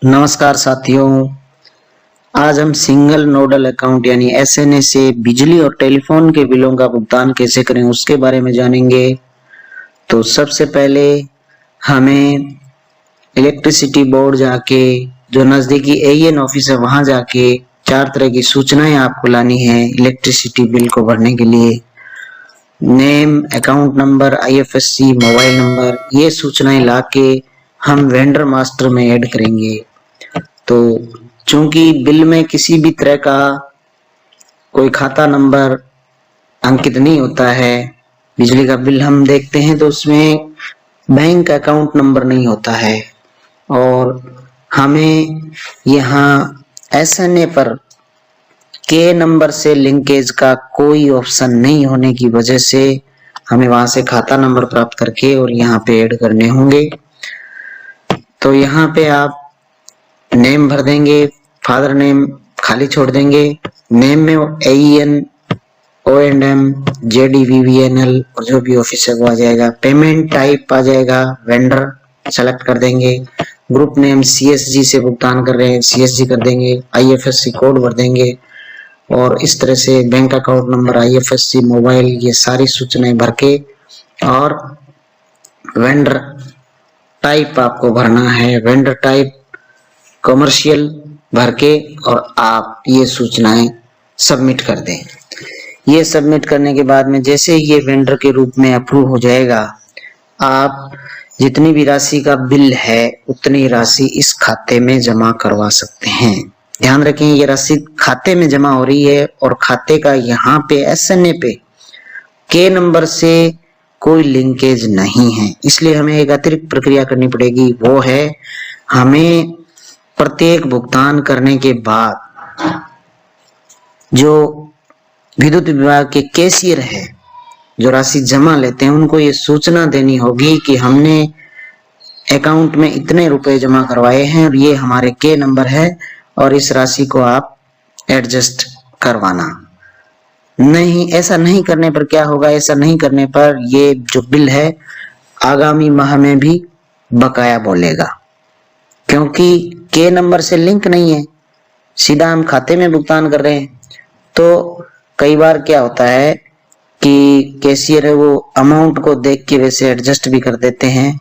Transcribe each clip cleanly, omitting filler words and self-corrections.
नमस्कार साथियों, आज हम सिंगल नोडल अकाउंट यानी एसएनए से बिजली और टेलीफोन के बिलों का भुगतान कैसे करें उसके बारे में जानेंगे। तो सबसे पहले हमें इलेक्ट्रिसिटी बोर्ड जाके जो नजदीकी एईएन ऑफिस है वहां जाके 4 तरह की सूचनाएं आपको लानी है इलेक्ट्रिसिटी बिल को भरने के लिए। Name, account number, IFSC, mobile number, ये सूचनाएं लाके हम वेंडर मास्टर में ऐड करेंगे। तो चूंकि बिल में किसी भी तरह का कोई खाता नंबर अंकित नहीं होता है, बिजली का बिल हम देखते हैं तो उसमें बैंक अकाउंट नंबर नहीं होता है और हमें यहाँ एसएनए पर के नंबर से लिंकेज का कोई ऑप्शन नहीं होने की वजह से हमें वहां से खाता नंबर प्राप्त करके और यहाँ पे ऐड करने होंगे। तो यहाँ पे आप नेम भर देंगे, फादर नेम खाली छोड़ देंगे, नेम में एईएन, ओएंडएम, जेडीवीवीएनएल और जो भी ऑफिस है वो आ जाएगा। पेमेंट टाइप आ जाएगा, वेंडर सेलेक्ट कर देंगे। ग्रुप नेम सीएसजी से भुगतान कर रहे हैं, सीएसजी कर देंगे। आईएफएससी कोड भर देंगे और इस तरह से bank account number, IFSC, mobile, ये सारी सूचनाएं भर के और वेंडर टाइप आपको भरना है। वेंडर टाइप कमर्शियल भर के और आप ये सूचनाएं सबमिट कर दें। ये सबमिट करने के बाद में जैसे ये वेंडर के रूप में अप्रूव हो जाएगा, आप जितनी भी राशि का बिल है उतनी राशि इस खाते में जमा करवा सकते हैं। ध्यान रखें, ये राशि खाते में जमा हो रही है और खाते का यहाँ पे एसएनए पे के नंबर से कोई लिंकेज नहीं है, इसलिए हमें एक अतिरिक्त प्रक्रिया करनी पड़ेगी। वो है हमें प्रत्येक भुगतान करने के बाद जो विद्युत विभाग के कैशियर है जो राशि जमा लेते हैं उनको ये सूचना देनी होगी कि हमने अकाउंट में इतने रुपए जमा करवाए हैं और ये हमारे के नंबर है और इस राशि को आप एडजस्ट करवाना। नहीं, ऐसा नहीं करने पर क्या होगा, ऐसा नहीं करने पर ये जो बिल है आगामी माह में भी बकाया बोलेगा, क्योंकि के नंबर से लिंक नहीं है, सीधा हम खाते में भुगतान कर रहे हैं। तो कई बार क्या होता है कि कैशियर है वो अमाउंट को देख के वैसे एडजस्ट भी कर देते हैं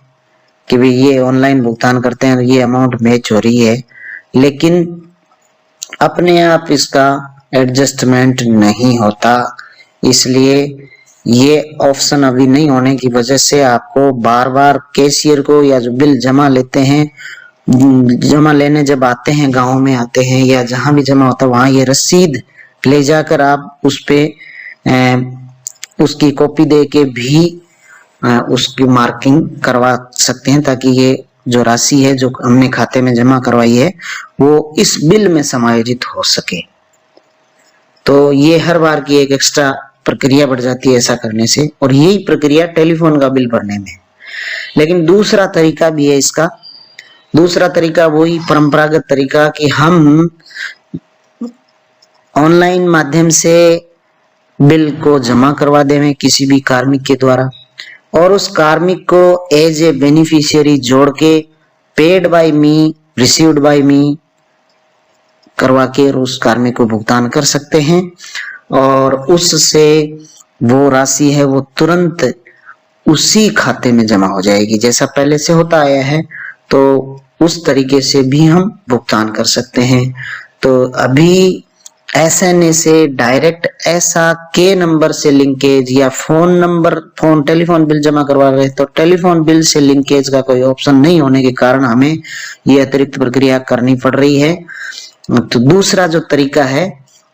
कि भाई ये ऑनलाइन भुगतान करते हैं, ये अमाउंट मैच हो रही है, लेकिन अपने आप इसका एडजस्टमेंट नहीं होता। इसलिए ये ऑप्शन अभी नहीं होने की वजह से आपको बार बार कैशियर को या जो बिल जमा लेते हैं, जमा लेने जब आते हैं, गांव में आते हैं या जहां भी जमा होता है वहां ये रसीद ले जाकर आप उस पे उसकी कॉपी दे के भी उसकी मार्किंग करवा सकते हैं, ताकि ये जो राशि है जो हमने खाते में जमा करवाई है वो इस बिल में समायोजित हो सके। तो ये हर बार की एक एक्स्ट्रा प्रक्रिया बढ़ जाती है ऐसा करने से, और यही प्रक्रिया टेलीफोन का बिल भरने में। लेकिन दूसरा तरीका भी है इसका। दूसरा तरीका वही परंपरागत तरीका कि हम ऑनलाइन माध्यम से बिल को जमा करवा दें किसी भी कार्मिक के द्वारा और उस कार्मिक को एज ए बेनिफिशियरी जोड़ के paid by me, received by me करवा के उस कार्मिक को भुगतान कर सकते हैं और उससे वो राशि है वो तुरंत उसी खाते में जमा हो जाएगी जैसा पहले से होता आया है। तो उस तरीके से भी हम भुगतान कर सकते हैं। तो अभी एसएनए से डायरेक्ट ऐसा के नंबर से लिंकेज या टेलीफोन बिल जमा करवा रहे तो टेलीफोन बिल से लिंकेज का कोई ऑप्शन नहीं होने के कारण हमें ये अतिरिक्त प्रक्रिया करनी पड़ रही है। तो दूसरा जो तरीका है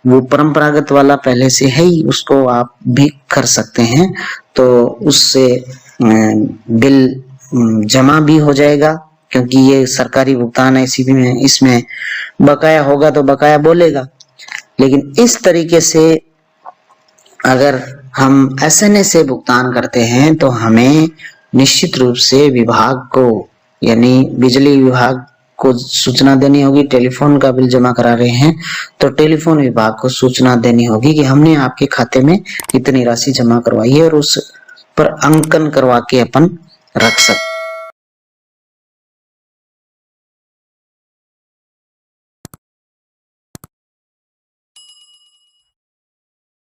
वो परंपरागत वाला पहले से है ही, उसको आप भी कर सकते हैं। तो उससे बिल जमा भी हो जाएगा, क्योंकि ये सरकारी भुगतान है, इसी में इसमें बकाया होगा तो बकाया बोलेगा। लेकिन इस तरीके से अगर हम एसएनए से भुगतान करते हैं तो हमें निश्चित रूप से विभाग को यानी बिजली विभाग को सूचना देनी होगी। टेलीफोन का बिल जमा करा रहे हैं तो टेलीफोन विभाग को सूचना देनी होगी कि हमने आपके खाते में इतनी राशि जमा करवाई है और उस पर अंकन करवा के अपन रख सकते